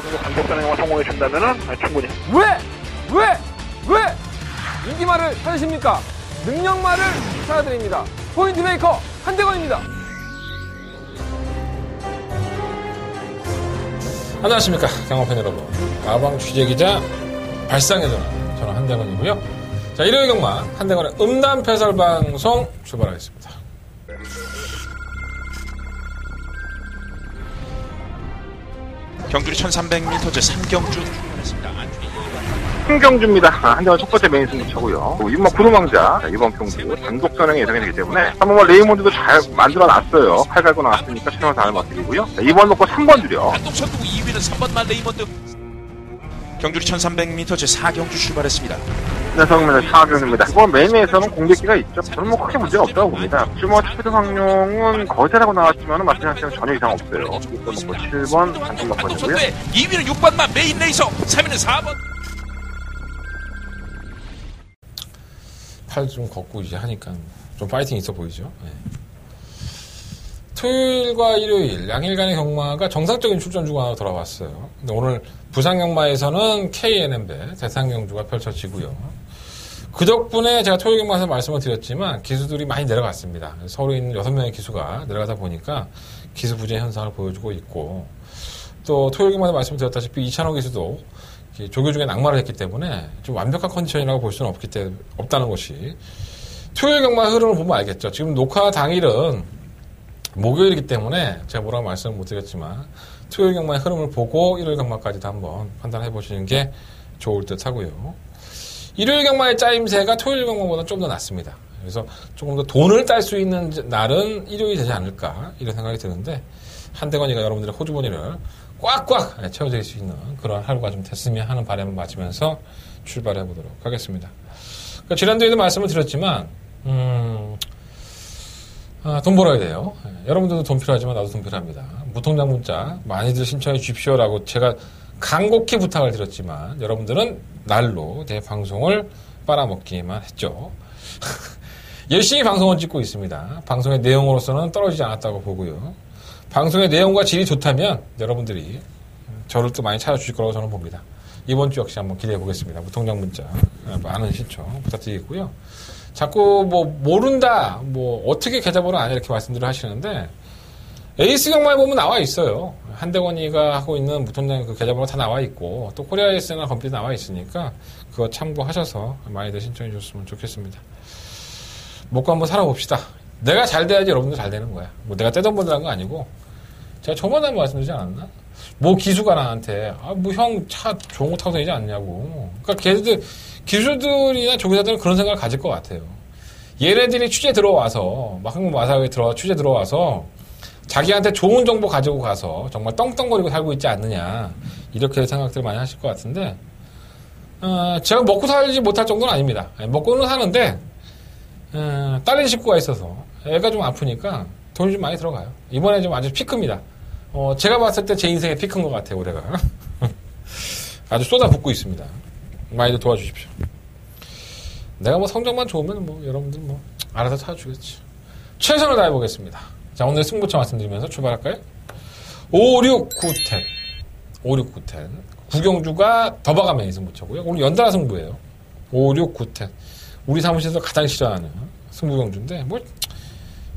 강력전에 성공해 준다면은 충분히. 왜 인기말을 찾으십니까? 능력말을 찾아드립니다. 포인트 메이커 한대건입니다. 안녕하십니까 경험팬 여러분. 가방 취재기자 발상의 전화, 저는 한대건이고요. 자, 일요일 경마 한대건의 음담 패설 방송 출발하겠습니다. 경주리 1300m 제 3경주 출발했습니다. 한경주입니다. 한대건 첫 번째 메인 승부처고요. 이번 구름왕자 이번 경주 단독 선행이 예상이 되기 때문에 한번 레이몬드도 잘 만들어놨어요. 8 갈고 나왔으니까 신호 잘 맞추고요. 2번 놓고 3번 줄여. 단독 선두 2위는 3번만 레이먼드. 경주리 1300m 제 4경주 출발했습니다. 녀석입니다. 사경입니다. 이번 메인에서는 공격기가 있죠. 저는 뭐 크게 문제가 없다고 봅니다. 지금 스피드 황룡은 거절하고 나왔지만 마찬가지로 전혀 이상 없어요. 6번 놓고 7번 단독 단독 놓고고요. 선두에 2위는 6번만 메인 레이서, 3위는 4번. 팔 좀 걷고 이제 하니까 좀 파이팅 있어 보이죠. 네. 토요일과 일요일 양일간의 경마가 정상적인 출전주가 하나 돌아왔어요. 근데 오늘 부산 경마에서는 KNM배 대상 경주가 펼쳐지고요. 그 덕분에 제가 토요일 경마에서 말씀을 드렸지만 기수들이 많이 내려갔습니다. 서울에 있는 6명의 기수가 내려가다 보니까 기수 부재 현상을 보여주고 있고, 또 토요일 경마에서 말씀드렸다시피 이찬호 기수도 조교 중에 낙마를 했기 때문에 좀 완벽한 컨디션이라고 볼 수는 없다는 것이 토요일 경마 흐름을 보면 알겠죠. 지금 녹화 당일은 목요일이기 때문에 제가 뭐라고 말씀을 못 드렸지만 토요일 경마의 흐름을 보고 일요일 경마까지도 한번 판단해 보시는 게 좋을 듯 하고요. 일요일 경마의 짜임새가 토요일 경마보다 좀 더 낫습니다. 그래서 조금 더 돈을 딸 수 있는 날은 일요일이 되지 않을까 이런 생각이 드는데, 한대건이가 여러분들의 호주머니를 꽉꽉 채워드릴 수 있는 그런 하루가 좀 됐으면 하는 바람을 맞으면서 출발해 보도록 하겠습니다. 그러니까 지난주에도 말씀을 드렸지만 돈 벌어야 돼요. 여러분들도 돈 필요하지만 나도 돈 필요합니다. 무통장 문자 많이들 신청해 주십시오라고 제가 간곡히 부탁을 드렸지만 여러분들은 날로 제 방송을 빨아먹기만 했죠. 열심히 방송을 찍고 있습니다. 방송의 내용으로서는 떨어지지 않았다고 보고요. 방송의 내용과 질이 좋다면 여러분들이 저를 또 많이 찾아주실 거라고 저는 봅니다. 이번 주 역시 한번 기대해 보겠습니다. 무통장 문자 많은 신청 부탁드리고요. 자꾸 뭐 모른다, 뭐 어떻게 계좌번호 아냐 이렇게 말씀들을 하시는데 에이스 경마에 보면 나와 있어요. 한대건이가 하고 있는 무통장 그 계좌번호 다 나와 있고 또 코리아 에이스나 컴퓨터 나와 있으니까 그거 참고하셔서 많이들 신청해 주셨으면 좋겠습니다. 먹고 한번 살아봅시다. 내가 잘 돼야지 여러분도 잘 되는 거야. 뭐 내가 떼돈 벌라는 거 아니고, 제가 저번에 한번 말씀드리지 않았나? 뭐 기수가 나한테 뭐 형 차 좋은 거 타고 다니지 않냐고. 그러니까 걔들 기수들이나 조교사들은 그런 생각을 가질 것 같아요. 얘네들이 취재 들어와서 막 한국 마사회에 취재 들어와서 자기한테 좋은 정보 가지고 가서 정말 떵떵거리고 살고 있지 않느냐 이렇게 생각들을 많이 하실 것 같은데, 제가 먹고 살지 못할 정도는 아닙니다. 먹고는 사는데 딸린 식구가 있어서 애가 좀 아프니까 돈이 좀 많이 들어가요. 이번에 좀 아주 피크입니다. 제가 봤을 때 제 인생의 피크인 것 같아요, 올해가. 아주 쏟아붓고 있습니다. 많이들 도와주십시오. 내가 뭐 성적만 좋으면 뭐 여러분들 뭐 알아서 찾아주겠지. 최선을 다해보겠습니다. 자, 오늘 승부처 말씀드리면서 출발할까요? 5, 6, 9, 10. 5, 6, 9, 10. 구경주가 더바가 메인 승부처고요. 오늘 연달아 승부예요. 5, 6, 9, 10. 우리 사무실에서 가장 싫어하는 승부경주인데 뭐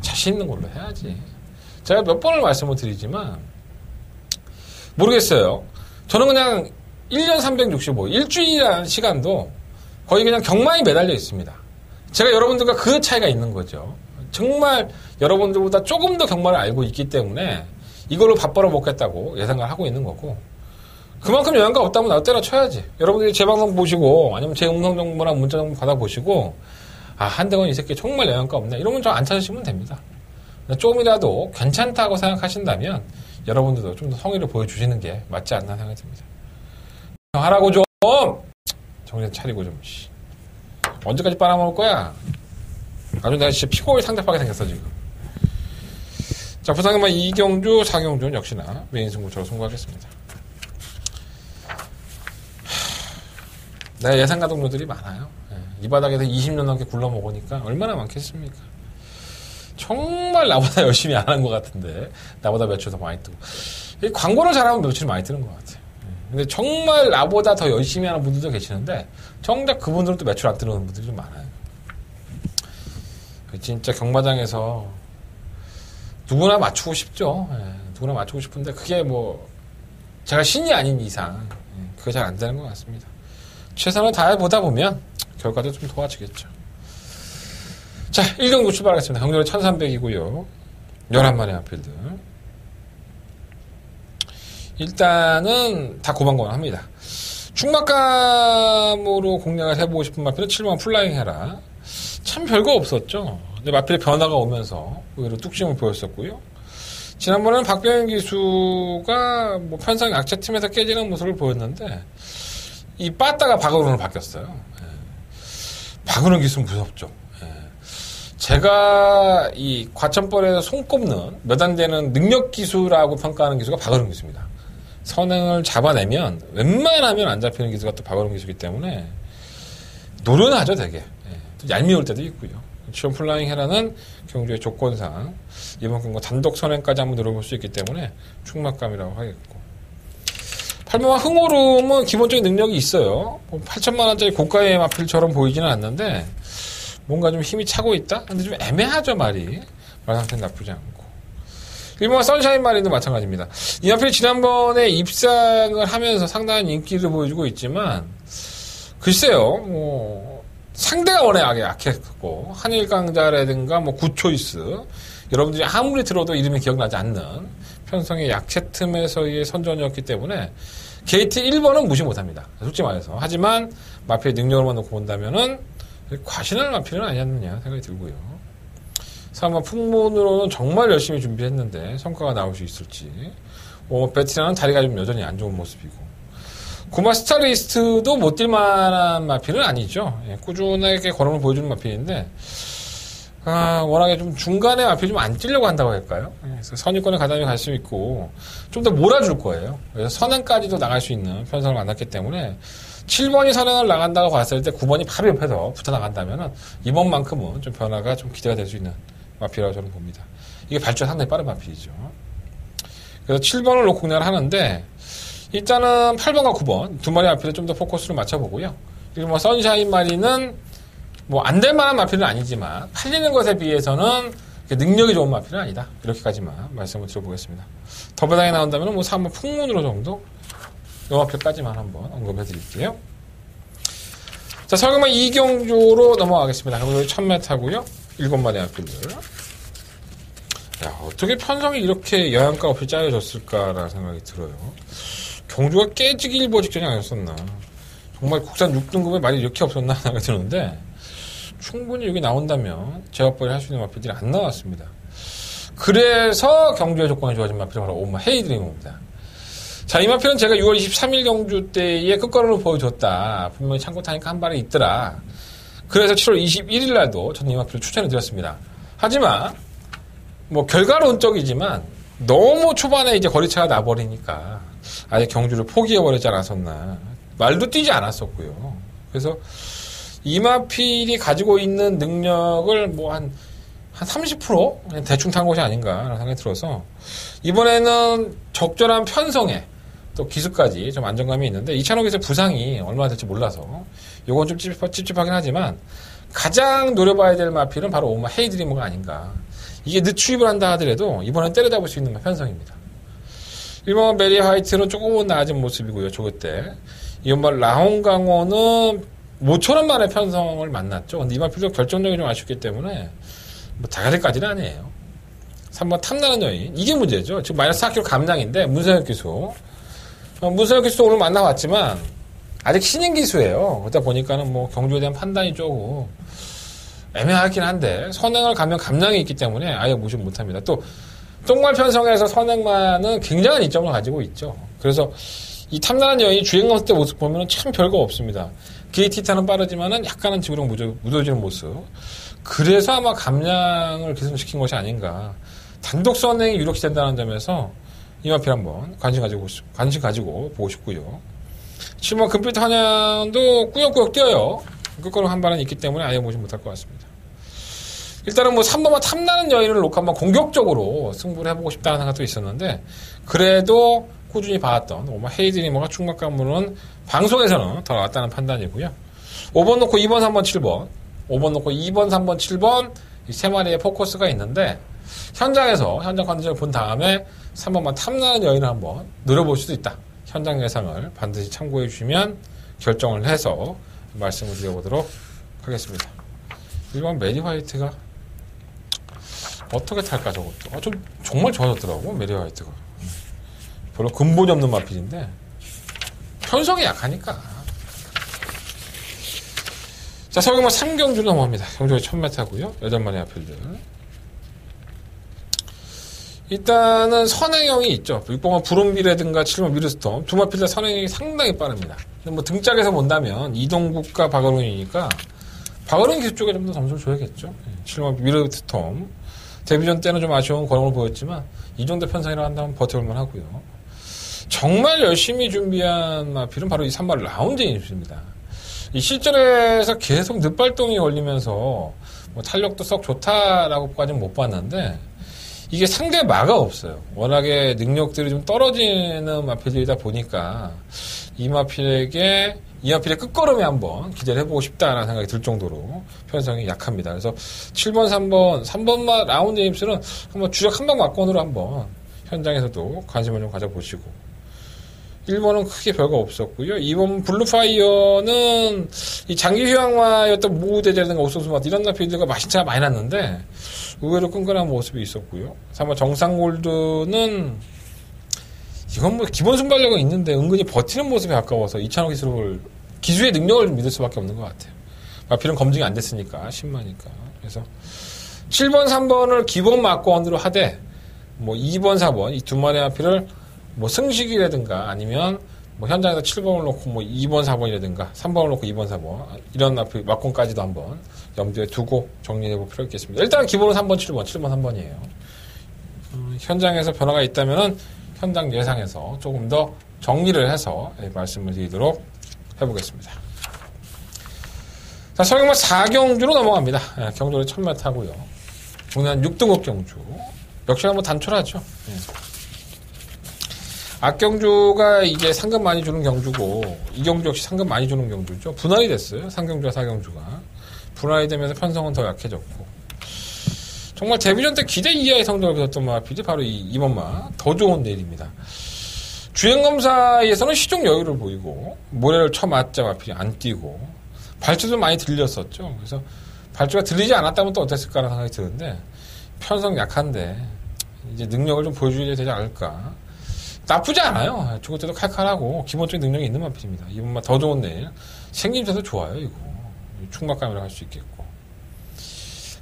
자신 있는 걸로 해야지. 제가 몇 번을 말씀을 드리지만 모르겠어요. 저는 그냥 1년 365 일주일이라는 시간도 거의 그냥 경마에 매달려 있습니다. 제가 여러분들과 그 차이가 있는 거죠. 정말 여러분들보다 조금 더 경마를 알고 있기 때문에 이걸로 밥 벌어 먹겠다고 예상을 하고 있는 거고, 그만큼 영향가 없다면 나도 때려쳐야지. 여러분들이 제 방송 보시고 아니면 제 음성 정보나 문자 정보 받아보시고 한대건 이 새끼 정말 영향가 없네 이러면 저 안 찾으시면 됩니다. 조금이라도 괜찮다고 생각하신다면 여러분들도 좀 더 성의를 보여주시는 게 맞지 않나 생각이 듭니다. 하라고 좀 정신 차리고 좀. 언제까지 빨아먹을 거야? 아주 내가 진짜 피곤하게 상대하게 생겼어 지금. 자, 부산경마 2경주 4경주는 역시나 메인 승부처로 승부하겠습니다. 내가 예상가 동료들이 많아요. 이 바닥에서 20년 넘게 굴러먹으니까 얼마나 많겠습니까? 정말 나보다 열심히 안 한 것 같은데 나보다 며칠 더 많이 뜨고, 광고를 잘하면 며칠 많이 뜨는 것 같아요. 근데 정말 나보다 더 열심히 하는 분들도 계시는데 정작 그분들은 또 매출 안 들어오는 분들이 좀 많아요. 진짜 경마장에서 누구나 맞추고 싶죠. 예, 누구나 맞추고 싶은데 그게 뭐 제가 신이 아닌 이상 그게 잘 안 되는 것 같습니다. 최선을 다해보다 보면 결과도 좀 도와주겠죠. 자, 1경주 출발하겠습니다. 경주는 1300이고요. 11마리 앞필드. 일단은 다 고만고만합니다. 충막감으로 공략을 해보고 싶은 마필은 7번 플라잉 해라. 참 별거 없었죠. 근데 마필의 변화가 오면서 의외로 뚝심을 보였었고요. 지난번에는 박병현 기수가 뭐 편성 약체 틈에서 깨지는 모습을 보였는데 이 빠따가 박으로는 바뀌었어요. 예. 박으로 기수는 무섭죠. 예. 제가 이 과천벌에서 손꼽는 몇 안 되는 능력 기수라고 평가하는 기수가 박으로 기수입니다. 선행을 잡아내면 웬만하면 안 잡히는 기수가 또 박으로 기수이기 때문에 노련하죠 되게. 예. 얄미울 때도 있고요. 지원 플라잉 헤라는 경주의 조건상 이번 경고 단독 선행까지 한번 노려볼 수 있기 때문에 충막감이라고 하겠고 8번화 흥오름은 기본적인 능력이 있어요. 8천만원짜리 고가의 마필처럼 보이지는 않는데 뭔가 좀 힘이 차고 있다? 근데 좀 애매하죠 말이. 말 상태는 나쁘지 않고 1번화 선샤인 마린도 마찬가지입니다. 이 마필이 지난번에 입상을 하면서 상당한 인기를 보여주고 있지만 글쎄요 뭐 상대가 워낙 약했고 한일강자라든가 뭐 구초이스 여러분들이 아무리 들어도 이름이 기억나지 않는 편성의 약체 틈에서의 선전이었기 때문에 게이트 1번은 무시 못합니다. 솔직히 말해서. 하지만 마피의 능력으로만 놓고 본다면은 과신할 마피는 아니었느냐 생각이 들고요. 3번 풍문으로는 정말 열심히 준비했는데 성과가 나올 수 있을지. 베티나는 다리가 좀 여전히 안 좋은 모습이고. 구마 스타리스트도 못 뛸만한 마필은 아니죠. 예, 꾸준하게 걸음을 보여주는 마필인데, 워낙에 좀 중간에 마필이 좀 안 뛰려고 한다고 할까요? 예, 그래서 선유권에 가담이 갈 수 있고, 좀 더 몰아줄 거예요. 그래서 선행까지도 나갈 수 있는 편성을 만났기 때문에, 7번이 선행을 나간다고 봤을 때 9번이 바로 옆에서 붙어 나간다면은, 이번만큼은 좀 변화가 좀 기대가 될 수 있는 마필이라고 저는 봅니다. 이게 발주가 상당히 빠른 마필이죠. 그래서 7번을 놓고 공략을 하는데, 일단은 8번과 9번 두 마리 마필에 좀 더 포커스를 맞춰보고요. 그리고 뭐 선샤인 마리는 뭐 안 될 만한 마필은 아니지만 팔리는 것에 비해서는 능력이 좋은 마필은 아니다. 이렇게까지만 말씀을 드려보겠습니다. 더블당에 나온다면 뭐 3번 풍문으로 정도 요 마필까지만 한번 언급해드릴게요. 자, 설금은 2경주로 넘어가겠습니다. 그리고 1000m고요. 7마리 마필들. 야, 어떻게 편성이 이렇게 영양가 없이 짜여졌을까라는 생각이 들어요. 경주가 깨지기 일보 직전이 아니었었나. 정말 국산 6등급에 말이 이렇게 없었나 생각이 드는데 충분히 여기 나온다면 제압벌이 할 수 있는 마필들이 안 나왔습니다. 그래서 경주의 조건이 좋아진 마필은 바로 오마 헤이드리머입니다. 자, 이 마필은 제가 6월 23일 경주 때에 끝걸음을 보여줬다. 분명히 참고 타니까 한 발이 있더라. 그래서 7월 21일 날도 저는 이 마필을 추천해 드렸습니다. 하지만 뭐 결과론적이지만 너무 초반에 이제 거리차가 나버리니까 아예 경주를 포기해버리지 않았었나. 말도 뛰지 않았었고요. 그래서 이마필이 가지고 있는 능력을 뭐 한 30% 그냥 대충 탄 것이 아닌가라는 생각이 들어서 이번에는 적절한 편성에 또 기술까지 좀 안정감이 있는데 이찬호 기수의 부상이 얼마나 될지 몰라서 요건 좀 찝찝하긴 하지만 가장 노려봐야 될 마필은 바로 오마 헤이드리머가 아닌가. 이게 늦추입을 한다 하더라도 이번엔 때려잡을 수 있는 편성입니다. 1번 메리 화이트는 조금은 나아진 모습이고요. 조그 때. 이번 라홍강호는 모처럼 만에 편성을 만났죠. 근데 이 마필도 결정력이 좀 아쉽기 때문에 뭐 자가리까지는 아니에요. 3번 탐나는 여인. 이게 문제죠. 지금 마이너스 4kg 감량인데 문서혁 기수. 문서혁 기수도 오늘 만나봤지만 아직 신인 기수예요. 그러다 보니까는 뭐 경주에 대한 판단이 조금 애매하긴 한데 선행을 가면 감량이 있기 때문에 아예 무시 못합니다. 또 똥말 편성에서 선행만은 굉장한 이점을 가지고 있죠. 그래서 이 탐나는 여인이 주행검사 때 모습 보면 참 별거 없습니다. 게이티타는 빠르지만은 약간은 지구력 묻어지는 모습. 그래서 아마 감량을 개선시킨 것이 아닌가. 단독 선행이 유력시 된다는 점에서 이 마필 한번 관심 가지고 보고 싶고요. 7번 금빛 환양도 꾸역꾸역 뛰어요. 끝걸음 한 발은 있기 때문에 아예 보지 못할 것 같습니다. 일단은 뭐 3번만 탐나는 여인을 놓고 한번 공격적으로 승부를 해보고 싶다는 생각도 있었는데 그래도 꾸준히 봐왔던 헤이드리머가 충막 가물은 방송에서는 더 나왔다는 판단이고요. 5번 놓고 2번, 3번, 7번, 5번 놓고 2번, 3번, 7번 이 세 마리의 포커스가 있는데 현장 컨디션을 본 다음에 3번만 탐나는 여인을 한번 노려볼 수도 있다. 현장 예상을 반드시 참고해 주시면 결정을 해서 말씀을 드려보도록 하겠습니다. 1번 메리 화이트가 어떻게 탈까 저것도. 좀 정말 좋아졌더라고 메리 화이트가. 별로 근본이 없는 마필인데 편성이 약하니까. 자, 서경마 3경주로 넘어갑니다. 경주가 1000m고요. 8마리 마필들. 일단은 선행형이 있죠. 6번은 부름비라든가 7번 미르스톰. 두 마필 다 선행형이 상당히 빠릅니다. 뭐 등짝에서 본다면 이동국과 박어룬이니까 박어룬 기술 쪽에 좀 더 점수를 줘야겠죠. 7번 미르스톰. 데뷔전 때는 좀 아쉬운 걸음을 보였지만 이 정도 편성이라 한다면 버텨볼만 하고요. 정말 열심히 준비한 마필은 바로 이 3번 라운드인입니다. 이 실전에서 계속 늑발동이 걸리면서 뭐 탄력도 썩 좋다라고까지는 못 봤는데 이게 상대 마가 없어요. 워낙에 능력들이 좀 떨어지는 마필들이다 보니까 이 마필의 끝걸음에 한번 기대를 해보고 싶다라는 생각이 들 정도로 편성이 약합니다. 그래서 7번, 3번 라운드 임스는 한번 주력 한방 막건으로 한번 현장에서도 관심을 좀 가져보시고 1번은 크게 별거 없었고요. 2번 블루파이어는 이 장기 휴양마였던 무대제라든가 옥수수맛 이런 나필들과 맛이 차가 많이 났는데 의외로 끈끈한 모습이 있었고요. 3번 정상골드는 이건 뭐 기본 순발력은 있는데 은근히 버티는 모습에 가까워서 이찬호 기술의 능력을 좀 믿을 수밖에 없는 것 같아요. 마필은 검증이 안 됐으니까 10마니까. 그래서 7번, 3번을 기본 막건으로 하되 뭐 2번, 4번 이 두 마리 마필을 뭐 승식이라든가 아니면 뭐 현장에서 7번을 놓고 뭐 2번, 4번이라든가 3번을 놓고 2번, 4번 이런 마필 막건까지도 한번 염두에 두고 정리해볼 필요가 있겠습니다. 일단 기본은 3번, 7번, 3번이에요. 현장에서 변화가 있다면은 현장 예상에서 조금 더 정리를 해서 말씀을 드리도록 해보겠습니다. 자, 서경마 4경주로 넘어갑니다. 경주는 1000m고요. 오늘 6등급 경주. 역시 한번 단촐하죠. 악경주가 이제 상금 많이 주는 경주고 이 경주 역시 상금 많이 주는 경주죠. 분할이 됐어요. 3경주와 4경주가. 분할이 되면서 편성은 더 약해졌고 정말 데뷔전 때 기대 이하의 성적을 거뒀던 마필이 바로 이번 더 좋은 내일입니다. 주행검사에서는 시종 여유를 보이고 모래를 쳐맞자 마필이 안 뛰고 발주도 많이 들렸었죠. 그래서 발주가 들리지 않았다면 또 어땠을까라는 생각이 드는데 편성 약한데 이제 능력을 좀 보여줘야 되지 않을까. 나쁘지 않아요. 죽을 때도 칼칼하고 기본적인 능력이 있는 마필입니다. 이번 더 좋은 내일 생김새도 좋아요. 이거 충막감이라 할 수 있겠고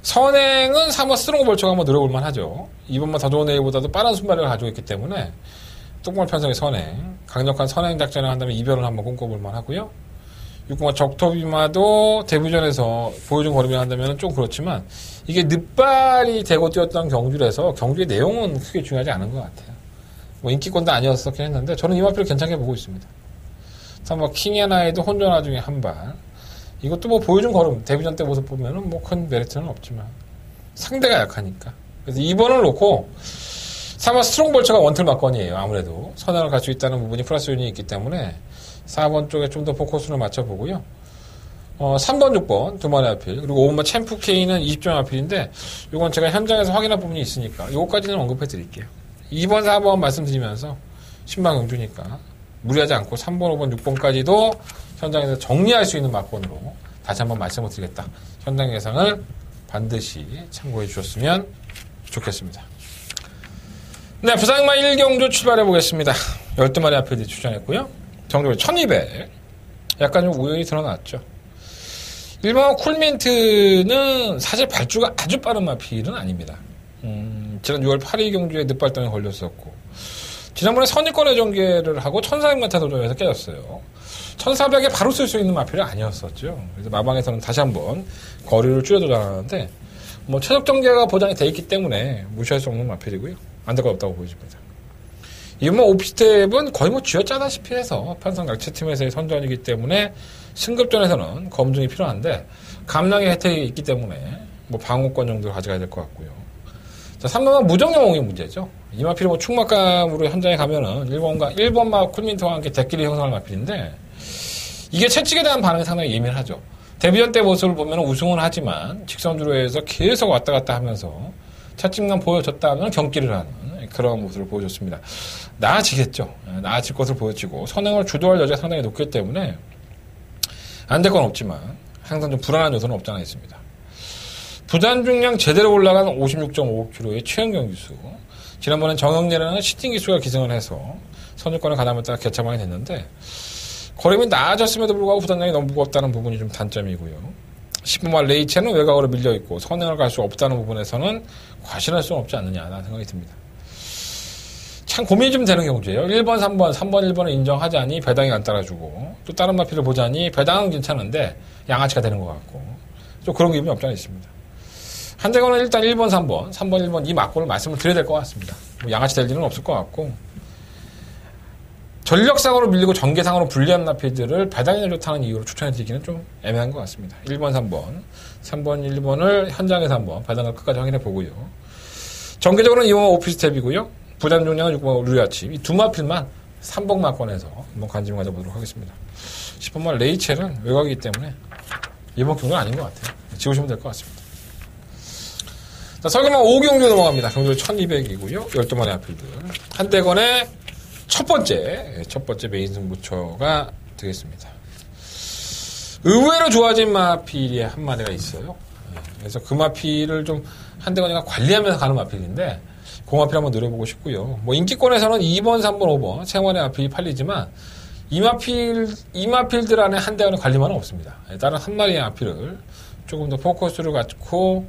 선행은 3번 스트롱 벌처가 한번 노려볼만 하죠. 이번만 더 좋은 내일보다도 빠른 순발력을 가지고 있기 때문에 똥말 편성의 선행 강력한 선행 작전을 한다면 이별을 한번 꿈꿔볼만 하고요. 6번 적토비마도 데뷔전에서 보여준 거리를 한다면 좀 그렇지만 이게 늑발이 되고 뛰었던 경주라서 경주의 내용은 크게 중요하지 않은 것 같아요. 뭐 인기권도 아니었었긴 했는데 저는 이 마필을 괜찮게 보고 있습니다. 3번 킹앤아이도 혼전화 중에 한 발. 이것도 뭐 보여준 걸음 데뷔전 때 모습 보면은 뭐 큰 메리트는 없지만 상대가 약하니까. 그래서 2번을 놓고 3번 스트롱 벌처가 원틀 막건이에요. 아무래도 선행을 갈 수 있다는 부분이 플러스 요인이 있기 때문에 4번 쪽에 좀 더 포커스를 맞춰보고요. 3번, 6번 두 마리 아필 그리고 5번 챔프 K는 20점 아필인데 이건 제가 현장에서 확인할 부분이 있으니까 요거까지는 언급해 드릴게요. 2번, 4번 말씀드리면서 신방 경주니까 무리하지 않고 3번, 5번, 6번까지도 현장에서 정리할 수 있는 막건으로 다시 한번 말씀을 드리겠다. 현장 예상을 반드시 참고해 주셨으면 좋겠습니다. 네, 부산마 1경주 출발해 보겠습니다. 12마리 앞에 출전했고요. 정적으로 1200. 약간 좀 우연히 드러났죠. 1번 쿨민트는 사실 발주가 아주 빠른 마필은 아닙니다. 지난 6월 8일 경주에 늑발동에 걸렸었고 지난번에 선입권의 전개를 하고 1400m 도전에서 깨졌어요. 1400에 바로 쓸 수 있는 마필은 아니었었죠. 그래서 마방에서는 다시 한번 거리를 줄여 도전하는데 뭐 최적 전개가 보장이 돼 있기 때문에 무시할 수 없는 마필이고요. 안 될 것 없다고 보여집니다. 이번 오피스텝은 거의 뭐 쥐어짜다시피 해서 편성 약체팀에서의 선전이기 때문에 승급전에서는 검증이 필요한데 감량의 혜택이 있기 때문에 뭐 방어권 정도를 가져가야 될 것 같고요. 자, 3번은 무정영웅이 문제죠. 이 마필이 뭐 충막감으로 현장에 가면은 1번마 쿨민트와 함께 대끼리 형성할 마필인데 이게 채찍에 대한 반응이 상당히 예민하죠. 데뷔전 때 모습을 보면 우승은 하지만 직선주로에서 계속 왔다 갔다 하면서 채찍만 보여줬다 하면 경기를 하는 그런 모습을 보여줬습니다. 나아지겠죠. 나아질 것을 보여지고 선행을 주도할 여지가 상당히 높기 때문에 안 될 건 없지만 항상 좀 불안한 요소는 없지 않아 있습니다. 부단 중량 제대로 올라간 56.5kg의 최연경 기수. 지난번엔 정영렬이라는 시팅 기수가 기승을 해서 선두권을 가담에 따라 개차방이 됐는데 거림이 나아졌음에도 불구하고 부단량이 너무 무겁다는 부분이 좀 단점이고요. 10번마 레이첼은 외곽으로 밀려있고 선행을 갈 수 없다는 부분에서는 과신할 수는 없지 않느냐라는 생각이 듭니다. 참 고민이 좀 되는 경우예요. 1번, 3번, 1번을 인정하자니 배당이 안 따라주고 또 다른 마필을 보자니 배당은 괜찮은데 양아치가 되는 것 같고 좀 그런 기분이 없지 않아 있습니다. 한대건은 일단 1번, 3번, 1번 이 막고를 말씀을 드려야 될 것 같습니다. 뭐 양아치 될 일은 없을 것 같고 전력상으로 밀리고 전개상으로 불리한 마필들을 배당이 좋다는 이유로 추천해드리기는 좀 애매한 것 같습니다. 1번, 3번, 1번을 현장에서 한번 배당을 끝까지 확인해 보고요. 전개적으로는 2번 오피스텝이고요. 부단 중량은 6번 루리아침. 이 두 마필만 3번 막권에서 한번 관심을 가져보도록 하겠습니다. 10번만 레이첼은 외곽이기 때문에 이번 경우는 아닌 것 같아요. 지우시면 될 것 같습니다. 자, 설계만 5경주 넘어갑니다. 경주 1200이고요. 12마리 아필들. 한대건의 첫 번째 메인 승부처가 되겠습니다. 의외로 좋아진 마필이 한 마리가 있어요. 그래서 그 마필을 좀 한대건이가 관리하면서 가는 마필인데 그 마필 한번 노려보고 싶고요. 뭐 인기권에서는 2번, 3번, 5번 세 마리 마필이 팔리지만 이 마필들 안에 한대건의 관리만은 없습니다. 다른 한 마리의 마필을 조금 더 포커스를 갖고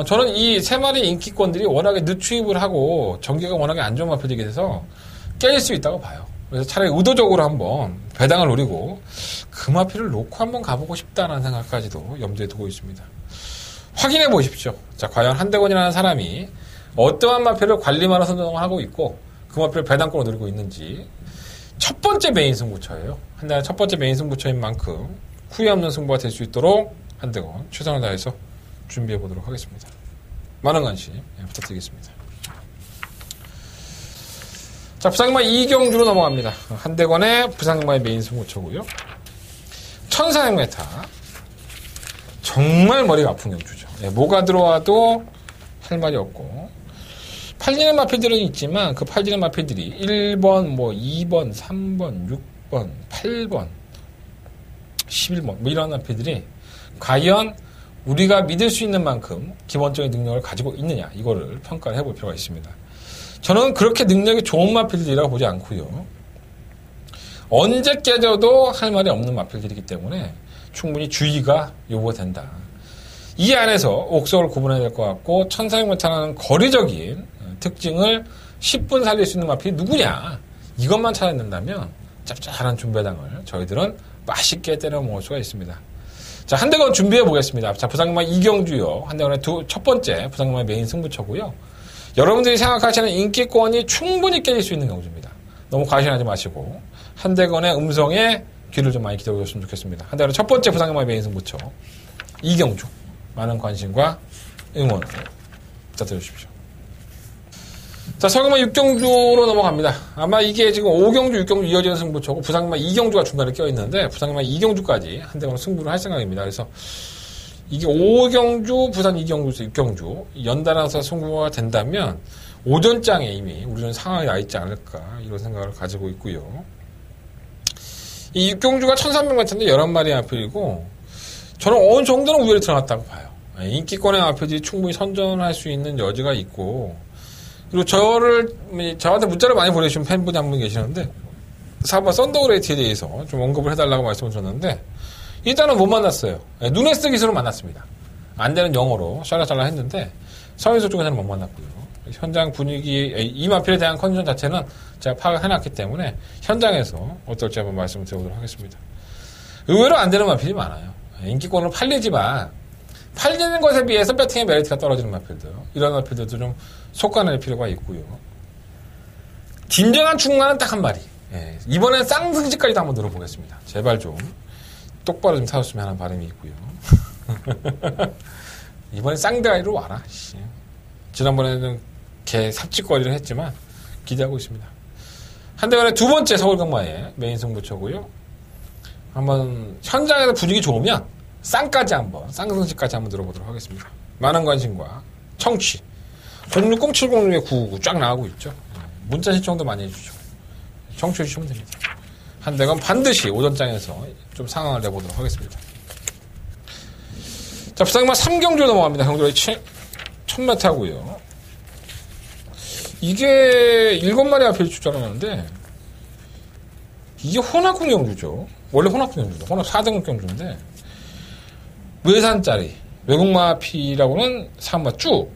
저는 이 세 마리 인기권들이 워낙에 늦추입을 하고 전개가 워낙에 안 좋은 마필들이 돼서 깨질 수 있다고 봐요. 그래서 차라리 의도적으로 한번 배당을 노리고 그 마필을 놓고 한번 가보고 싶다는 생각까지도 염두에 두고 있습니다. 확인해 보십시오. 자, 과연 한대건이라는 사람이 어떠한 마필을 관리만으로 선정을 하고 있고 그 마필을 배당권으로 노리고 있는지 첫 번째 메인 승부처예요. 한대건 첫 번째 메인 승부처인 만큼 후회 없는 승부가 될 수 있도록 한대건 최선을 다해서 준비해 보도록 하겠습니다. 많은 관심 부탁드리겠습니다. 자, 부상마 이경주로 넘어갑니다. 한대건의 부상마의 메인 승부처고요. 1400m. 정말 머리가 아픈 경주죠. 뭐가 들어와도 할 말이 없고 팔리는 마필들은 있지만 그 팔리는 마필들이 1번, 2번, 3번, 6번, 8번, 11번 이런 마필들이 과연 우리가 믿을 수 있는 만큼 기본적인 능력을 가지고 있느냐 이거를 평가를 해볼 필요가 있습니다. 저는 그렇게 능력이 좋은 마필들이라고 보지 않고요. 언제 깨져도 할 말이 없는 마필들이기 때문에 충분히 주의가 요구된다. 이 안에서 옥석을 구분해야 될 것 같고 1400m라는 거리적인 특징을 10분 살릴 수 있는 마필이 누구냐 이것만 찾아낸다면 짭짤한 준배당을 저희들은 맛있게 때려 먹을 수가 있습니다. 자, 한대건 준비해 보겠습니다. 자, 부상마 이경주요. 한대건의 첫 번째 부상마 메인 승부처고요. 여러분들이 생각하시는 인기권이 충분히 깨질 수 있는 경주입니다. 너무 과신하지 마시고 한대건의 음성에 귀를 좀 많이 기대해 주셨으면 좋겠습니다. 한대건의 첫 번째 부상마 메인 승부처 이경주 많은 관심과 응원 부탁드려 주십시오. 자, 설경마 6경주로 넘어갑니다. 아마 이게 지금 5경주, 6경주 이어지는 승부처고 부상마 2경주가 중간에 껴있는데 부상마 2경주까지 한대건 승부를 할 생각입니다. 그래서 이게 5경주, 부산 2경주, 6경주 연달아서 승부가 된다면 오전장에 이미 우리는 상황이 나 있지 않을까 이런 생각을 가지고 있고요. 이 6경주가 1300m인데 11마리 앞이고 저는 어느 정도는 우열이 드러났다고 봐요. 인기권의 앞에들이 충분히 선전할 수 있는 여지가 있고 그리고 저한테 문자를 많이 보내주신 팬분이 한 분 계시는데 4번 썬더그레이트에 대해서 좀 언급을 해달라고 말씀을 드렸는데 일단은 못 만났어요. 눈에 쓰기서는 만났습니다. 안 되는 영어로 샬라샬라 했는데 서인소 쪽에서는 못 만났고요. 현장 분위기, 이 마필에 대한 컨디션 자체는 제가 파악을 해놨기 때문에 현장에서 어떨지 한번 말씀을 드려보도록 하겠습니다. 의외로 안 되는 마필이 많아요. 인기권을 팔리지만 팔리는 것에 비해서 배팅의 메리트가 떨어지는 마필들 이런 마필들도 좀 속아낼 필요가 있고요. 진정한 충만은 딱 한 마리. 이번엔 쌍승지까지도 한번 들어보겠습니다. 제발 좀 똑바로 좀 타줬으면 하는 바람이 있고요. 이번엔 쌍대가리로 와라. 지난번에는 개 삽질거리를 했지만 기대하고 있습니다. 한대건의 두 번째 서울경마의 메인 승부처고요. 한번 현장에서 분위기 좋으면 쌍승시까지 한번 들어보도록 하겠습니다. 많은 관심과 청취 060-706-999 쫙 나가고 있죠. 문자 신청도 많이 해주죠. 청취해 주시면 됩니다. 한대건 반드시 오전장에서 좀 상황을 내보도록 하겠습니다. 자, 부산경마 3경주 넘어갑니다. 경주로 1000m고요. 이게 7마리 앞에 출전하는데 이게 혼합군 경주죠. 원래 혼합군 경주죠. 혼합 4등급 경주인데 외산짜리 외국마피라고는 3마 쭉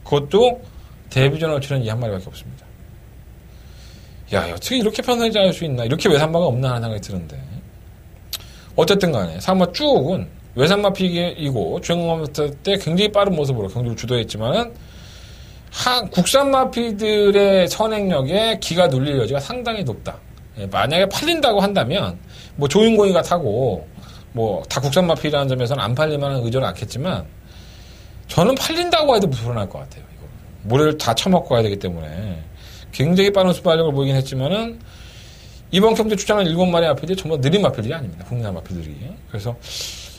그것도 데뷔전을 치는 이 한 마리밖에 없습니다. 야, 어떻게 이렇게 편하게 할 수 있나? 이렇게 외산마가 없나 하는 생각이 드는데 어쨌든 간에 3마 쭉은 외산마피이고 주행마피 때 굉장히 빠른 모습으로 경주를 주도했지만은 국산 마피들의 선행력에 기가 눌릴 여지가 상당히 높다. 만약에 팔린다고 한다면 뭐 조인공이가 타고 뭐 다 국산 마피라는 점에서는 안 팔릴 만한 의존은 않겠지만 저는 팔린다고 해도 불안할 것 같아요. 이거 모래를 다 처먹고 가야 되기 때문에 굉장히 빠른 순발력을 보이긴 했지만은 이번 경주 출전한 7마리 마피들이 전부 느린 마피들이 아닙니다. 국내산 마피들이. 그래서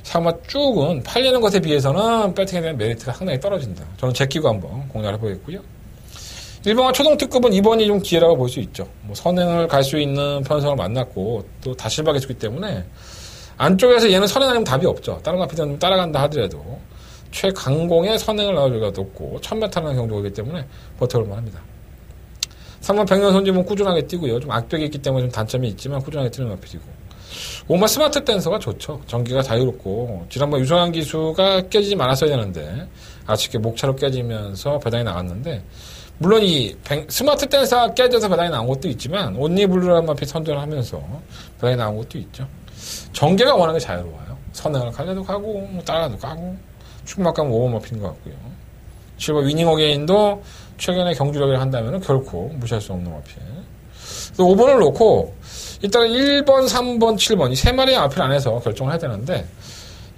사마 쭉은 팔리는 것에 비해서는 배팅에 대한 메리트가 상당히 떨어진다. 저는 제끼고 한번 공략을 해보겠고요. 일본화 초동특급은 이번이 좀 기회라고 볼 수 있죠. 뭐 선행을 갈 수 있는 편성을 만났고 또 다실박이 있기 때문에 안쪽에서 얘는 선행 아니면 답이 없죠. 다른 마피들은 따라간다 하더라도 최강공의 선행을 나올 여유가 높고 1000m라는 경주이기 때문에 버텨볼만 합니다. 3번 백년 손님은 꾸준하게 뛰고요. 좀 악벽이 있기 때문에 좀 단점이 있지만 꾸준하게 뛰는 마피이고 5번 스마트 댄서가 좋죠. 전기가 자유롭고 지난번 유성환 기수가 깨지지 말았어야 되는데 아쉽게 목차로 깨지면서 배당이 나갔는데 물론 이 스마트 댄서가 깨져서 배당이 나온 것도 있지만 온리블루라는 마피 선전을 하면서 배당이 나온 것도 있죠. 전개가 워낙에 자유로워요. 선행을 갈려도 가고 뭐 따라도 가고 축막 가면 5번 마피인 것 같고요. 7번 위닝 어게인도 최근에 경주력을 한다면 결코 무시할 수 없는 마피. 그래서 5번을 놓고 일단 1번, 3번, 7번 이 세 마리 앞을 안에서 결정을 해야 되는데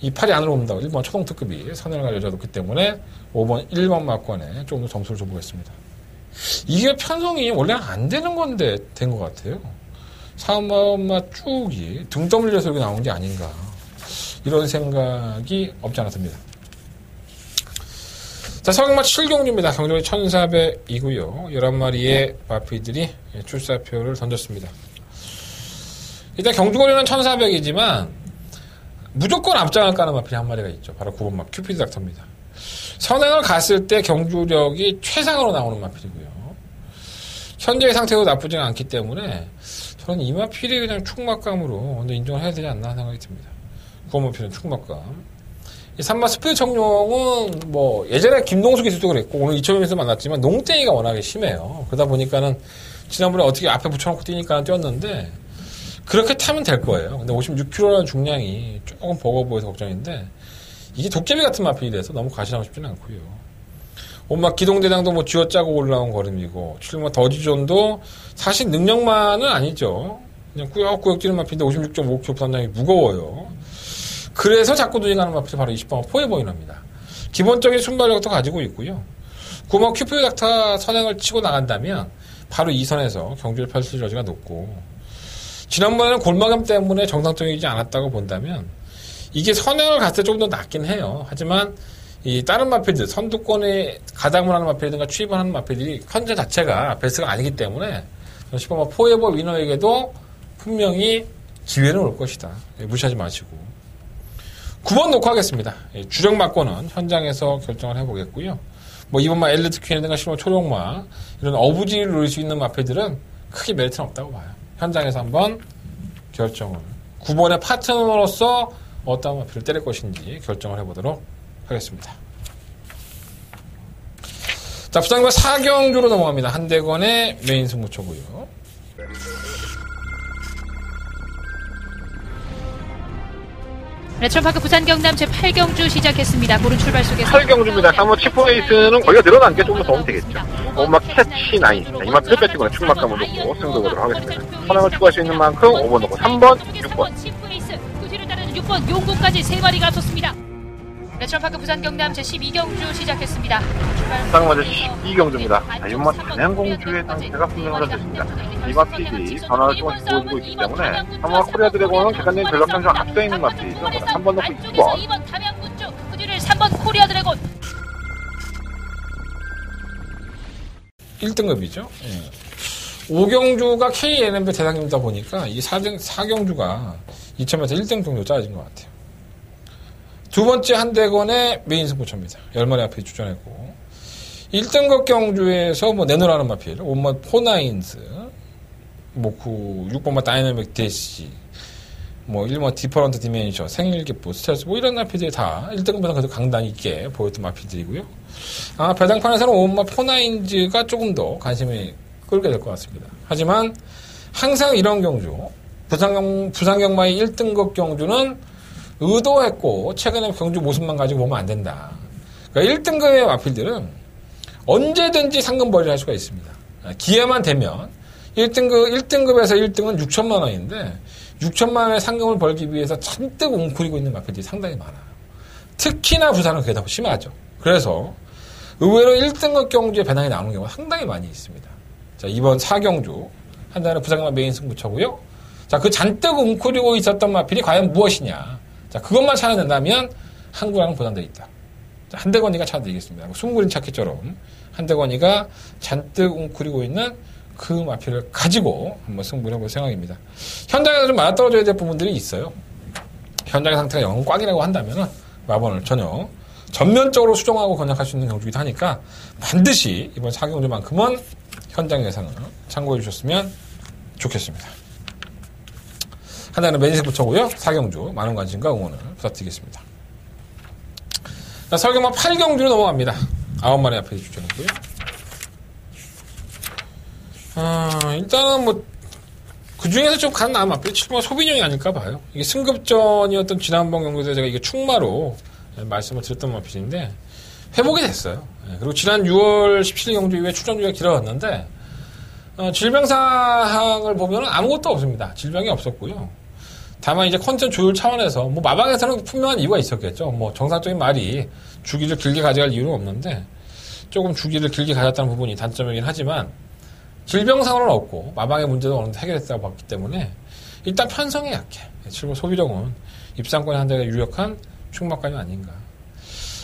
이 팔이 안으로 옵니다. 1번 초동특급이 선행을 갈려졌기 때문에 5번, 1번 막권에 조금 더 점수를 줘보겠습니다. 이게 편성이 원래는 안 되는 건데 된 것 같아요. 3번마 쭉이 등 떠밀려서 여기 나온 게 아닌가 이런 생각이 없지 않아 듭니다. 자, 서경마 7경주입니다. 경주이 1400이고요. 11마리의 마피들이 출사표를 던졌습니다. 일단 경주거리는 1400이지만 무조건 앞장을 까는 마필이 한 마리가 있죠. 바로 9번 마 큐피드 닥터입니다. 선행을 갔을 때 경주력이 최상으로 나오는 마필이고요. 현재의 상태도 나쁘지 않기 때문에 저는 이 마필이 그냥 축막감으로 인정을 해야 되지 않나 생각이 듭니다. 9번 마필은 축막감. 이 3마 스프릿 청룡은 뭐 예전에 김동수 기수도 그랬고 오늘 2,000m에서 만났지만 농땡이가 워낙에 심해요. 그러다 보니까는 지난번에 어떻게 앞에 붙여놓고 뛰니까 뛰었는데 그렇게 타면 될 거예요. 근데 56kg라는 중량이 조금 버거워 보여서 걱정인데 이게 도깨비 같은 마필이 돼서 너무 과신하고 싶지는 않고요. 엄마 기동대장도 뭐 쥐어짜고 올라온 걸음이고 7마 더지존도 사실 능력만은 아니죠. 그냥 꾸역꾸역 뛰는 마필인데 56.5kg 부담량이 무거워요. 그래서 자꾸 도행하는 마필이 바로 20번 포에보이너입니다. 기본적인 순발력도 가지고 있고요. 9번 큐피드 닥터 선행을 치고 나간다면 바로 이 선에서 경주를 펼칠 여지가 높고 지난번에는 골마감 때문에 정상적이지 않았다고 본다면 이게 선행을 갔을 때 조금 더 낫긴 해요. 하지만 이 다른 마필들 선두권에 가담을 하는 마필이든가 추입을 하는 마필들이 현재 자체가 베스트가 아니기 때문에 10번 포에버 위너에게도 분명히 기회는 올 것이다. 무시하지 마시고 9번 놓고 하겠습니다. 주력 막권은 현장에서 결정을 해보겠고요. 뭐 이번만 엘리트 퀸이든가 10번 초룡마 이런 어부지를 누릴 수 있는 마필들은 크게 메리트는 없다고 봐요. 현장에서 한번 결정을 9번의 파트너로서 어떤 마필을 때릴 것인지 결정을 해보도록 하겠습니다. 자, 부산경마 4경주로 넘어갑니다. 한대건의 메인 승부처고요. 레트로파크 부산 경남 제8경주 시작했습니다. 고른 출발 속에서 8경주입니다. 3번 치포레이스는 거리가 늘어난 게 조금 더 도움이 되겠죠. 엄마 캐치 9. 이만 트리패티고는 축막감을 놓고 승부보도록 하겠습니다. 선행을 추가할 수 있는 만큼 5번 놓고 3번, 6번. 그 뒤를 따르는 6번 용구까지 3마리가 앞섰습니다. 레츠런파크 부산 경남 제12경주 시작했습니다. 부산 먼저 12경주입니다. 이번 단양공주의 상태가 분명해졌습니다. 이 마필이 변화를 조금씩 보여주고 있기 때문에 3번 코리아 드래곤은 객관적인 전력상 좀 앞서 있는 마필이죠. 3번 넣고 2번. 2번 담양군주, 그 뒤를 3번 코리아 드래곤. 1등급이죠. 예. 5경주가 KNMB 대상입니다 보니까 이 4경주가 2000m 1등 정도 짜여진 것 같아요. 두 번째 한대건의 메인 승부처입니다. 10마리 앞에 출전했고 1등급 경주에서 뭐 내노라는 마필, 5번 포나인스, 뭐 6번만 다이내믹 대시, 뭐 1번 디퍼런트 디멘션, 생일기부, 스트레스 뭐 이런 마필들이 다 1등급에서 그래도 강단 있게 보였던 마필들이고요. 배당판에서는 5번만 포나인즈가 조금 더 관심이 끌게 될 것 같습니다. 하지만 항상 이런 경주, 부산경마의 1등급 경주는 의도했고 최근에 경주 모습만 가지고 보면 안 된다. 그러니까 1등급의 마필들은 언제든지 상금벌이를 할 수가 있습니다. 기회만 되면 1등급에서 1등은 6천만 원인데 6천만 원의 상금을 벌기 위해서 잔뜩 웅크리고 있는 마필들이 상당히 많아요. 특히나 부산은 그게 더 심하죠. 그래서 의외로 1등급 경주에 배당이 나오는 경우가 상당히 많이 있습니다. 자, 이번 4경주 한달에 부산경마 메인 승부처고요. 자, 그 잔뜩 웅크리고 있었던 마필이 과연 무엇이냐? 자, 그것만 찾아낸다면 한국랑은 보장되어 있다. 자, 한대건이가 찾아드리겠습니다. 숨구린 찾기처럼 한대건이가 잔뜩 웅크리고 있는 그 마필을 가지고 한번 승부를 해볼 생각입니다. 현장에서 좀 맞아떨어져야 될 부분들이 있어요. 현장의 상태가 영 꽝이라고 한다면 마번을 전혀 전면적으로 수정하고 건약할 수 있는 경주이기도 하니까 반드시 이번 4경주만큼은 현장 예상을 참고해 주셨으면 좋겠습니다. 하나는 매니색 붙여고요. 4경주 많은 관심과 응원을 부탁드리겠습니다. 자, 설경마 8경주로 넘어갑니다. 9마리 앞에 주전이고요. 일단은 뭐 그 중에서 좀 가장 나은 마필이 7번 소비뇽이 아닐까 봐요. 이게 승급전이었던 지난번 경주에서 제가 이게 충마로 말씀을 드렸던 마필인데 회복이 됐어요. 그리고 지난 6월 17일 경주 이후에 출전주가 길어졌는데 질병사항을 보면 아무것도 없습니다. 질병이 없었고요. 다만 이제 컨디션 조율 차원에서 뭐 마방에서는 분명한 이유가 있었겠죠. 뭐 정상적인 말이 주기를 길게 가져갈 이유는 없는데 조금 주기를 길게 가졌다는 부분이 단점이긴 하지만 질병상으로는 없고 마방의 문제도 어느 정도 해결했다고 봤기 때문에 일단 편성에 약해. 7번 소비력은 입상권의 한 대가 유력한 충막감이 아닌가.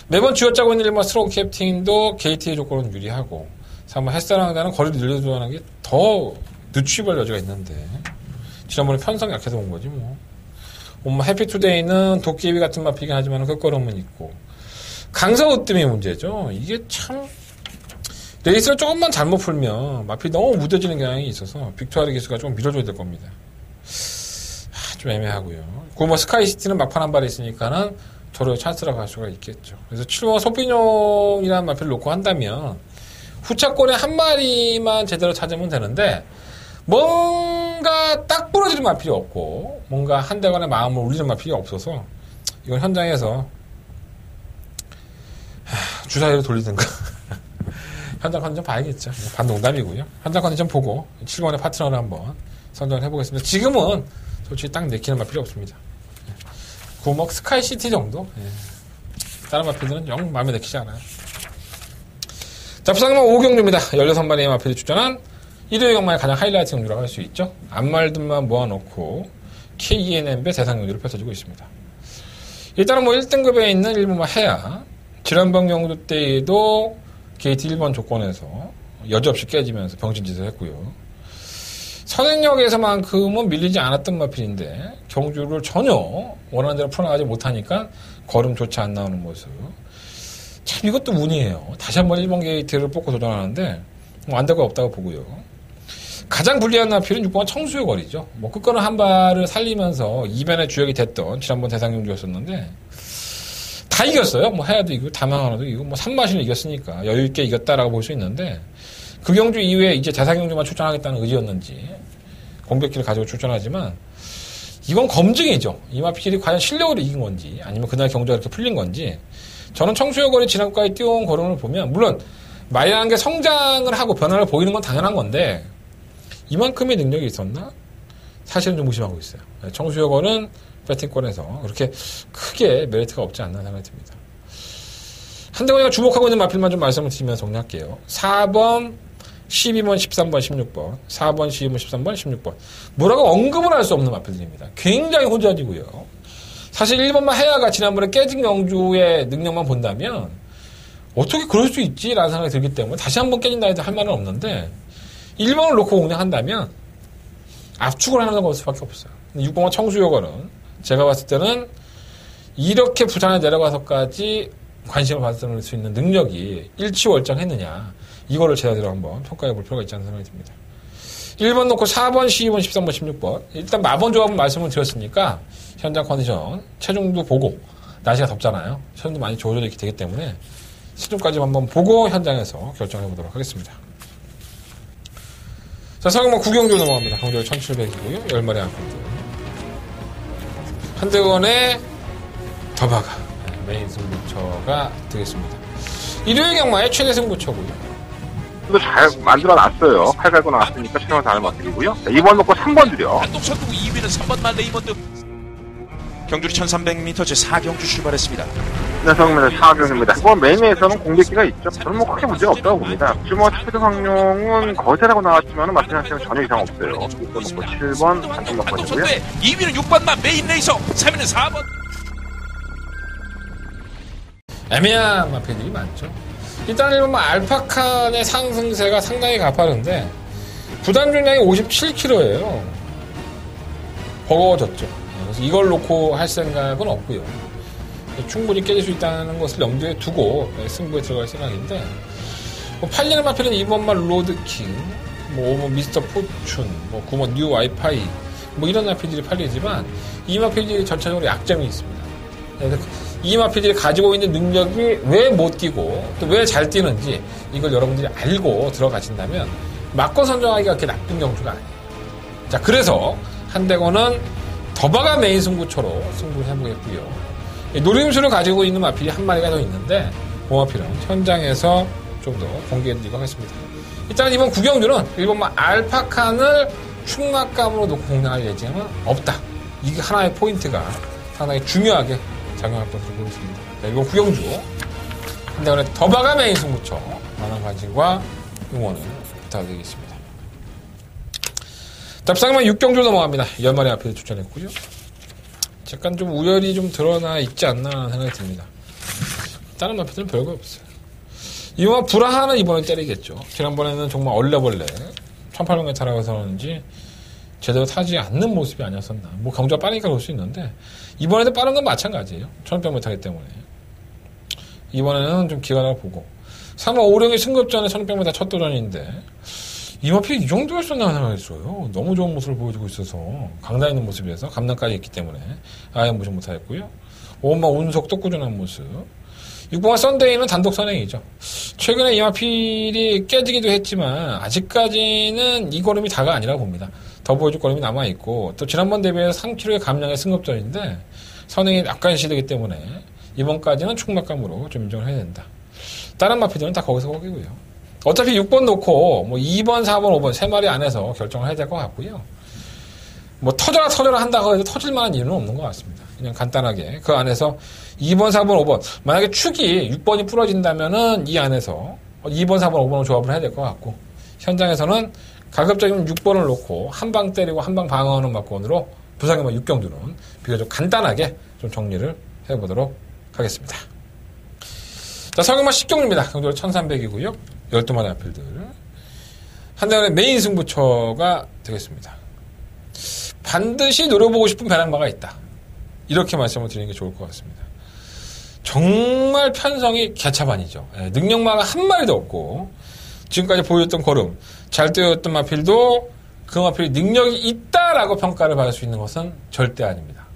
매번 쥐어짜고 있는 1번 스로우 캡틴도 게이트의 조건은 유리하고 3번 햇사랑보다는 거리를 늘려주는 게 더 늦추볼 여지가 있는데 지난번에 편성이 약해서 온 거지 뭐. 해피투데이는 도깨비 같은 마피긴 하지만 끝걸음은 있고 강서 으뜸이 문제죠. 이게 참 레이스를 조금만 잘못 풀면 마피 너무 무뎌지는 경향이 있어서 빅토리아 기수가 좀 밀어줘야 될 겁니다. 좀 애매하고요. 그 스카이시티는 막판 한 발이 있으니까는 저를 찬스라고 할 수가 있겠죠. 그래서 7번 소피뇽이라는 마피를 놓고 한다면 후차권에 한 마리만 제대로 찾으면 되는데 뭔가 딱 부러지는 마필이 없고 뭔가 한 대간의 마음을 울리는 마필이 없어서 이건 현장에서 주사위를 돌리든가 현장 컨디션 봐야겠죠. 반농담이고요. 현장 컨디션 보고 7번의 파트너를 한번 선정을 해보겠습니다. 지금은 솔직히 딱 내키는 마필이 없습니다. 구먹 스카이시티 정도? 다른 마필들은 영 마음에 내키지 않아요. 자, 부산경마 5경주입니다. 16마리의 마필이 출전한 일요일 경마의 가장 하이라이트 경주라고 할 수 있죠. 앞말들만 모아놓고 KNMB 대상 경주를 펼쳐지고 있습니다. 일단은 뭐 1등급에 있는 일본마 해야 지난번 경주 때에도 게이트 1번 조건에서 여지없이 깨지면서 병신짓을 했고요. 선행역에서만큼은 밀리지 않았던 마필인데 경주를 전혀 원하는 대로 풀어나가지 못하니까 걸음조차 안 나오는 모습. 참 이것도 운이에요. 다시 한번 1번 게이트를 뽑고 도전하는데 뭐 안 될 거 없다고 보고요. 가장 불리한 마필은 6번 청수의 거리죠. 뭐 끝거는 한 발을 살리면서 2변의 주역이 됐던 지난번 대상 경주였었는데 다 이겼어요. 뭐 해야도 이기고 다망하나도 이기고 뭐 3마신을 이겼으니까 여유있게 이겼다라고 볼 수 있는데 그 경주 이후에 이제 대상 경주만 출전하겠다는 의지였는지 공백기를 가지고 출전하지만 이건 검증이죠. 이 마필이 과연 실력으로 이긴 건지 아니면 그날 경주가 이렇게 풀린 건지 저는 청수의 거리 지난까지 뛰어온 걸음을 보면 물론 말이라는 게 성장을 하고 변화를 보이는 건 당연한 건데 이만큼의 능력이 있었나? 사실은 좀 무심하고 있어요. 청수의 거는 배팅권에서 그렇게 크게 메리트가 없지 않나 생각이 듭니다. 한대건이가 주목하고 있는 마필만 좀 말씀을 드리면서 정리할게요. 4번, 12번, 13번, 16번, 4번, 12번, 13번, 16번. 뭐라고 언급을 할 수 없는 마필들입니다. 굉장히 호전이고요. 사실 1번만 해야가 지난번에 깨진 경주의 능력만 본다면 어떻게 그럴 수 있지라는 생각이 들기 때문에 다시 한번 깨진다 해도 할 말은 없는데 1번을 놓고 공략한다면 압축을 하는 것밖에 없어요. 6번과 청수요거는 제가 봤을 때는 이렇게 부산에 내려가서까지 관심을 받을 수 있는 능력이 일치월장했느냐 이거를 제대로 한번 평가해 볼 필요가 있지 않는 생각이 듭니다. 1번 놓고 4번, 12번, 13번, 16번 일단 마번 조합은 말씀을 드렸으니까 현장 컨디션 체중도 보고 날씨가 덥잖아요. 체중도 많이 조절이 되기 때문에 체중까지 한번 보고 현장에서 결정해 보도록 하겠습니다. 자, 상금 구경주 넘어갑니다. 경주를 1700이고요. 10마리 안필드. 한대건의 더바가 메인 승부처가 되겠습니다. 일요일 경마의 최대 승부처고요. 잘 만들어놨어요. 칼 갈고 나왔으니까 신경 잘 맞드리고요. 2번 놓고 3번 드려. 단독 선두 2위는 3번만 레이먼드. 경주리 1300m 제4경주 출발했습니다. 네, 성민의 4병입니다. 이번 메인에서는 공백기가 있죠. 저는 뭐 크게 문제가 없다고 봅니다. 주모 스피드 황룡은 거세라고 나왔지만 마찬가지로 전혀 이상 없어요. 6번 놓고 7번 단독 단독 넣고요. 선두에 2위는 6번만 메인 레이서, 3위는 4번. 애매한 마필들이 많죠. 일단 1번만 알파칸의 상승세가 상당히 가파른데 부담 중량이 57kg예요. 버거워졌죠. 그래서 이걸 놓고 할 생각은 없고요. 충분히 깨질 수 있다는 것을 염두에 두고 승부에 들어갈 생각인데 팔리는 마필은 2번만 로드킹, 5번 미스터 포춘, 9번 뉴 와이파이 이런 마필들이 팔리지만 이 마필들이 전체적으로 약점이 있습니다. 그래서 이 마필들이 가지고 있는 능력이 왜 못 뛰고 또 왜 잘 뛰는지 이걸 여러분들이 알고 들어가신다면 막권 선정하기가 그렇게 나쁜 경주가 아니에요. 자, 그래서 한대건은 더바가 메인 승부처로 승부를 해보겠고요. 노림수를 가지고 있는 마필이 한 마리가 더 있는데 그 마필은 현장에서 좀 더 공개해드리고 하겠습니다. 일단 이번 구경주는 1번만 알파칸을 충막감으로 놓고 공략할 예정은 없다. 이게 하나의 포인트가 상당히 중요하게 작용할 것으로 보겠습니다. 자, 이번 구경주 한대건의 더바가 메인 승부처 많은 관심과 응원을 부탁드리겠습니다. 답상만 6경주 넘어갑니다. 10마리 앞에 추천했고요. 약간 좀 우열이 좀 드러나 있지 않나 생각이 듭니다. 다른 마필들은 별거 없어요. 이번 불화하는 이번에 때리겠죠. 지난번에는 정말 얼레벌레 1800m 타라고 그런지 제대로 타지 않는 모습이 아니었었나. 경주가 빠르니까 그럴 수 있는데 이번에도 빠른 건 마찬가지예요. 1600m 타기 때문에. 이번에는 좀 기간을 보고 3번 오령이 승급전에 1600m 첫 도전인데 이 마필이 이 정도였었나 생각이 들어요. 너무 좋은 모습을 보여주고 있어서 강단 있는 모습에서 감당까지 있기 때문에 아예 무시 못하겠고요. 5번만 운석도 꾸준한 모습. 6번만 썬데이는 단독 선행이죠. 최근에 이 마필이 깨지기도 했지만 아직까지는 이 걸음이 다가 아니라고 봅니다. 더 보여줄 걸음이 남아있고 또 지난번 대비해서 3kg의 감량의 승급전인데 선행이 약간 시되기 때문에 이번까지는 충막감으로 좀 인정을 해야 된다. 다른 마필들은 다 거기서 거기고요. 어차피 6번 놓고 2번, 4번, 5번 3마리 안에서 결정을 해야 될 것 같고요. 터져라 한다고 해도 터질 만한 이유는 없는 것 같습니다. 그냥 간단하게 그 안에서 2번, 4번, 5번 만약에 축이 6번이 부러진다면은 이 안에서 2번, 4번, 5번을 조합을 해야 될 것 같고 현장에서는 가급적이면 6번을 놓고 한 방 때리고 한 방 방어하는 막권으로 부상의 6경주는 비교적 간단하게 좀 정리를 해보도록 하겠습니다. 자, 성경만 10경주입니다. 경주를 1300이고요. 12마리 앞필들. 한대건의 메인 승부처가 되겠습니다. 반드시 노려보고 싶은 배낭마가 있다. 이렇게 말씀을 드리는 게 좋을 것 같습니다. 정말 편성이 개차반이죠. 능력마가 한 마리도 없고 지금까지 보여줬던 걸음, 잘 뛰었던 마필도 그 마필이 능력이 있다라고 평가를 받을 수 있는 것은 절대 아닙니다.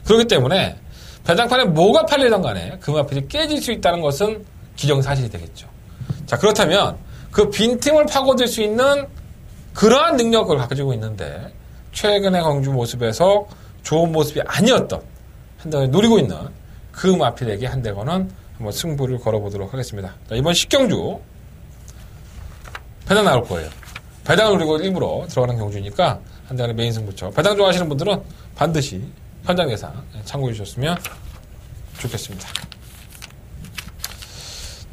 그렇기 때문에 배당판에 뭐가 팔리던 간에 그 마필이 깨질 수 있다는 것은 기정사실이 되겠죠. 자, 그렇다면 그 빈틈을 파고들 수 있는 그러한 능력을 가지고 있는데 최근의 경주 모습에서 좋은 모습이 아니었던 한대건이 노리고 있는 그 마필에게 한대건은 한번 승부를 걸어보도록 하겠습니다. 자, 이번 10경주 배당 나올 거예요. 배당을 노리고 일부러 들어가는 경주니까 한대건의 메인 승부처. 배당 좋아하시는 분들은 반드시 현장 예상 참고해 주셨으면 좋겠습니다.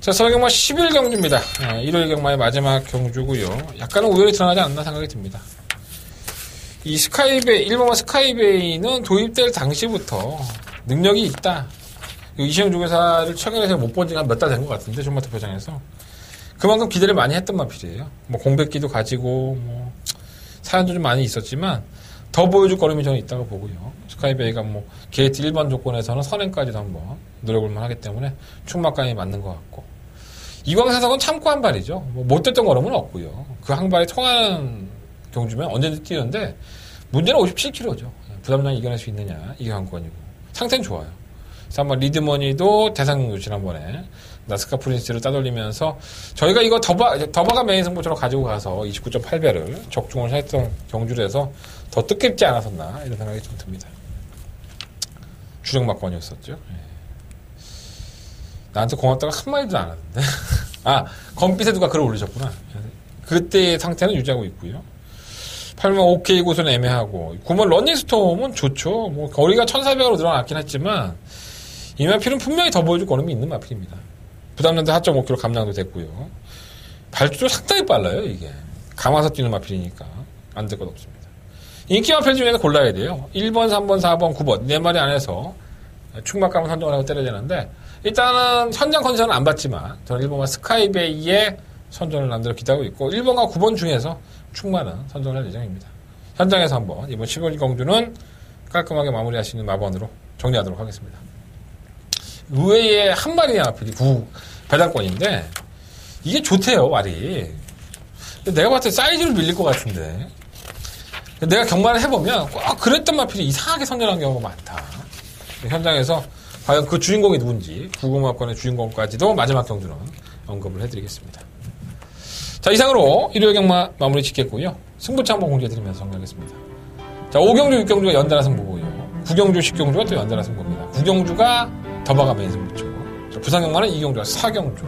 자, 서경마 11경주입니다. 일요일 경마의 마지막 경주고요. 약간은 우열이 드러나지 않나 생각이 듭니다. 이 스카이베이, 일본마 스카이베이는 도입될 당시부터 능력이 있다. 이시영 조교사를 최근에 못 본 지가 몇 달 된 것 같은데, 종마 투표장에서. 그만큼 기대를 많이 했던 마필이에요. 뭐 공백기도 가지고, 뭐 사연도 좀 많이 있었지만 더 보여줄 거름이 저는 있다고 보고요. 스카이베이가 뭐 게이트 1번 조건에서는 선행까지도 한번 노려볼만 하기 때문에 충막감이 맞는 것 같고, 이광사석은 참고 한 발이죠. 뭐 못됐던 거름은 없고요. 그 한 발이 통하는 경주면 언제든지 뛰는데 문제는 57kg죠. 부담량 이겨낼 수 있느냐, 이게 관건이고. 상태는 좋아요. 그래서 한번 리드머니도 대상경주 지난번에 나스카 프린스를 따돌리면서 저희가 이거 더바가 메인 승부처럼 가지고 가서 29.8배를 적중을 했던 경주를 해서 더 뜻깊지 않았었나 이런 생각이 좀 듭니다. 주력막권이었었죠. 나한테 고맙다고 한마디도 안 하는데. 아, 검빛에 누가 글을 올리셨구나. 그때의 상태는 유지하고 있고요. 8번 OK 곳은 애매하고, 9번 런닝스톰은 좋죠. 뭐 거리가 1400으로 늘어났긴 했지만 이 마필은 분명히 더 보여줄 거름이 있는 마필입니다. 부담량도 4.5kg 감량도 됐고요. 발주도 상당히 빨라요, 이게. 감아서 뛰는 마필이니까 안 될 것 없습니다. 인기 마필 중에서 골라야 돼요. 1번, 3번, 4번, 9번 네 마리 안에서 충막감을 선정을 하고 때려야 되는데, 일단은 현장 컨디션은 안 봤지만 저는 1번과 스카이베이의 선전을 남대로 기대하고 있고, 1번과 9번 중에서 충만은 선정을 할 예정입니다. 현장에서 한번 이번 15일 경주는 깔끔하게 마무리할 수 있는 마번으로 정리하도록 하겠습니다. 의외의 한 마리의 마필이 배당권인데 이게 좋대요, 말이. 내가 봤을 때 사이즈로 밀릴 것 같은데, 내가 경마를 해보면 꼭 그랬던 마필이 이상하게 선전한 경우가 많다. 현장에서 과연 그 주인공이 누군지, 구금화권의 주인공까지도 마지막 경주는 언급을 해드리겠습니다. 자, 이상으로 일요일 경마 마무리 짓겠고요. 승부차 한번 공개해드리면서 정리하겠습니다. 자, 5경주, 6경주가 연달아 승부고요. 9경주, 10경주가 또 연달아 승부입니다. 9경주가 더바가 메인 승부처. 부산 경마는 2경주와 4경주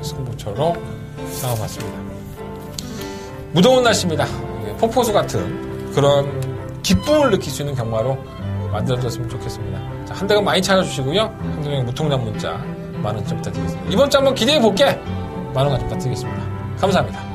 승부처로 상황봤습니다. 무더운 날씨입니다. 폭포수 같은 그런 기쁨을 느낄 수 있는 경마로 만들어졌으면 좋겠습니다. 자, 한 대가 많이 찾아주시고요. 한동영 무통장 문자 만원쯤 부탁드리겠습니다. 이번 주 한번 기대해볼게! 만원 가좀 부탁드리겠습니다. 감사합니다.